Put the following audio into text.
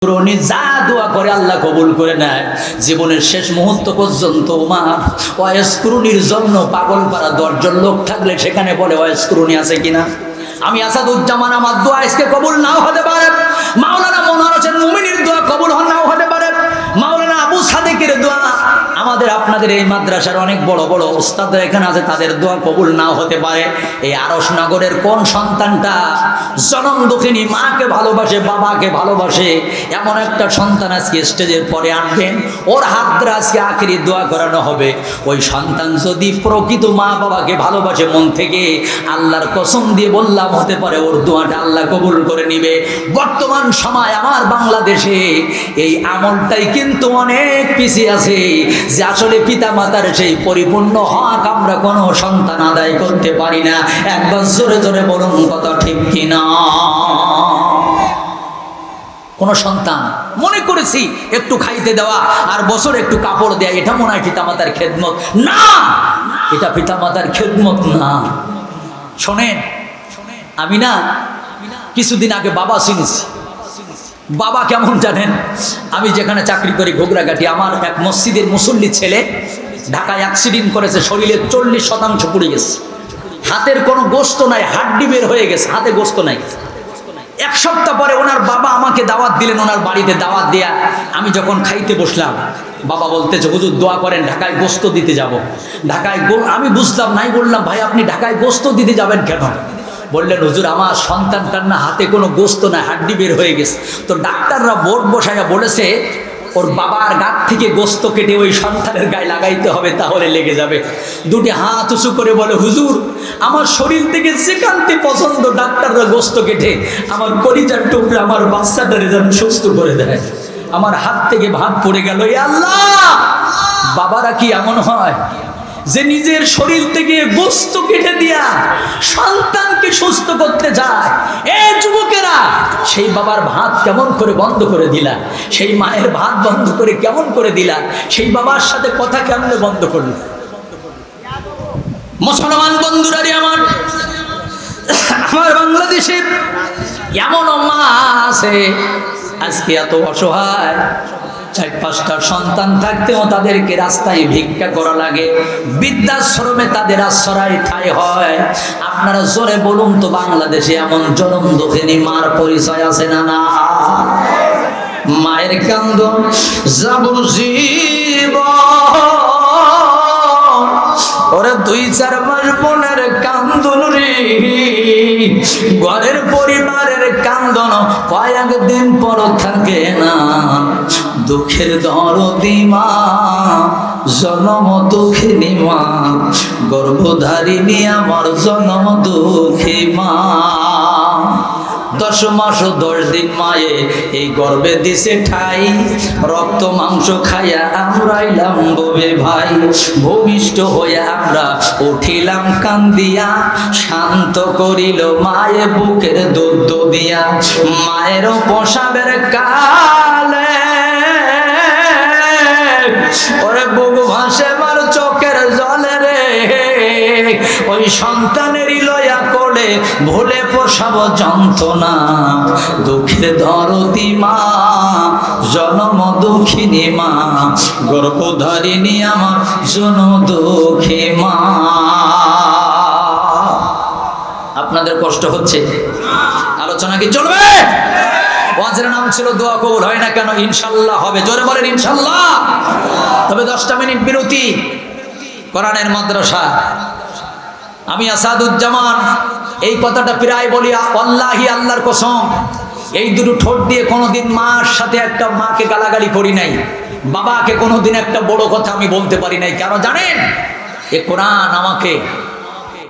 উনি যা দোয়া করে আল্লাহ কবুল করে নেয়। জীবনের শেষ মুহূর্ত পর্যন্ত মা ওয়াইসকুরুনির জন্য পাগলপাড়া 10 জন লোক থাকলে সেখানে বলে ওয়াইসকুরুনি আছে কিনা। আমি আসাদুজ্জামান, আমার দোয়া আজকে কবুল নাও হতে পারে, মাওলানা মনোয়ার হোসেন মুমিনের দোয়া কবুল নাও হতে পারে, মাওলানা আবু সাদেকের দোয়া, আমাদের আপনাদের এই মাদ্রাসার অনেক বড় বড় ওস্তাদরা এখানে আছে, তাদের দোয়া কবুল নাও হতে পারে। এই আরশনগরের কোন সন্তানটা জনম দুঃখিনী মাকে ভালোবাসে, বাবাকে ভালোবাসে, এমন একটা সন্তান আজকে স্টেজের পরে আনবেন, ওর হাত ধরে আজকে আখেরি দোয়া করানো হবে। ওই সন্তান যদি প্রকৃত মা বাবাকে ভালোবাসে মন থেকে, আল্লাহর কসম দিয়ে বললাম হতে পারে ওর দোয়াটা আল্লাহ কবুল করে নিবে। বর্তমান সময় আমার বাংলাদেশে এই আমলটাই কিন্তু অনেক পিছিয়ে আছে, যে আসলে পিতা মাতার সেই পরিপূর্ণ হক আমরা কোনো সন্তান আদায় করতে পারি না। একবার জোরে জোরে বলুন কথা ঠিক কিনা। কোন সন্তান মনে করেছি একটু খাইতে দেওয়া আর বছর একটু কাপড় দেয়া, এটা মনে হয় পিতামাতার খেদমত না, এটা পিতামাতার খেদমত না। শোনেন, আমি না কিছুদিন আগে বাবা চিনেছি। বাবা কেমন জানেন, আমি যেখানে চাকরি করি ঘোগরাঘাটি, আমার এক মসজিদের মুসল্লি ছেলে ঢাকায় অ্যাক্সিডেন্ট করেছে, শরীরের 40% পুড়ে গেছে, হাতের কোনো গোস্ত নাই, হাড্ডি বের হয়ে গেছে, হাতে গোস্ত নাই। 1 সপ্তাহ পরে ওনার বাবা আমাকে দাওয়াত দিলেন, ওনার বাড়িতে দাওয়াত দেয়া আমি যখন খাইতে বসলাম, বাবা বলতেছে হুজুর দোয়া করেন, ঢাকায় গোস্ত দিতে যাব। ঢাকায় আমি বুঝলাম নাই, বললাম ভাই আপনি ঢাকায় গোস্ত দিতে যাবেন কেন? বললেন হুজুর আমার সন্তানটার না হাতে কোনো গোস্ত নাই, হাড্ডি বের হয়ে গেছে, তো ডাক্তাররা বোর্ড বসাইয়া বলেছে ওর বাবার গাত থেকে গোস্ত কেটে ওই সন্তানের গায়ে লাগাইতে হবে, তাহলে লেগে যাবে। দুটি হাত উঁচু করে বলে হুজুর আমার শরীর থেকে যেখানতে পছন্দ ডাক্তাররা গোস্ত কেটে আমার কলিজার টুকরা আমার বাচ্চাটারে যেন সুস্থ করে দেয়। আমার হাত থেকে ভাত পড়ে গেল। এ আল্লাহ, বাবারা কি এমন হয় যে নিজের শরীর থেকে গোস্ত কেটে দিয়া সন্তানকে সুস্থ করতে যায়? এ যুবকেরা, সেই বাবার ভাত কেমন করে বন্ধ করে দিলা? সেই মায়ের ভাত বন্ধ করে কেমন করে দিলা? সেই বাবার সাথে কথা কেমনে বন্ধ করল? মুসলমান বন্ধুরা রে আমার, আমার বাংলাদেশে এমন মা আছে আজকে এত অসহায়, 4-5টা সন্তান থাকতেও তাদেরকে রাস্তায় ভিক্ষা করা লাগে, বৃদ্ধাশ্রমে তাদের আশ্রয় ঠাঁই হয়। আপনারা জোরে বলুন তো, বাংলাদেশে এমন জনম দুঃখিনী মার পরিচয় আছে না? না, মায়ের কান্দন ওরা 2-4 মাস বোনের কান্দন রে, ঘরের পরিবারের কান্দন কয়েকদিন পর থাকে না। দুঃখের দরদি মা, জনম দুঃখিনী মা, গর্ভধারিণী আমার জনম দুঃখী মা। 10 মাস 10 দিন মায়ে এই গর্বে দিছে ঠাই, রক্ত মাংস খাইয়া আমরা এলাম ববে ভাই, ভূমিষ্ঠ হইয়া আমরা উঠিলাম কান্দিয়া, শান্ত করিল মায়ে বুকের দুধ দিয়া। মায়ের প্রসাবের কালে ওরে বুক ভাসে মার চোখের জলে রে, ওই সন্তানেরই লয়া কোলে ভুলে প্রসব যন্ত্রণা। দুঃখের ধরতি মা, জনম দুঃখিনী মা, গর্ভধারিণী আমার জনম দুঃখী মা। আপনাদের কষ্ট হচ্ছে? আলোচনা কি চলবে? ওয়াজের নাম ছিল দোয়া কবুল হয় না কেন? ইনশাল্লাহ হবে। জোরে বলেন ইনশাল্লাহ। তবে 10টা মিনিট বিরতি, কোরআনের মাদ্রাসা। আমি আসাদুজ্জামান এই কথাটা প্রায় বলি, আল্লাহি আল্লাহর কসম, এই দুটো ঠোঁট দিয়ে কোনোদিন মার সাথে একটা মাকে গালাগালি করি নাই, বাবাকে কোনোদিন একটা বড় কথা আমি বলতে পারি নাই। কেন জানেন? এ কোরআন আমাকে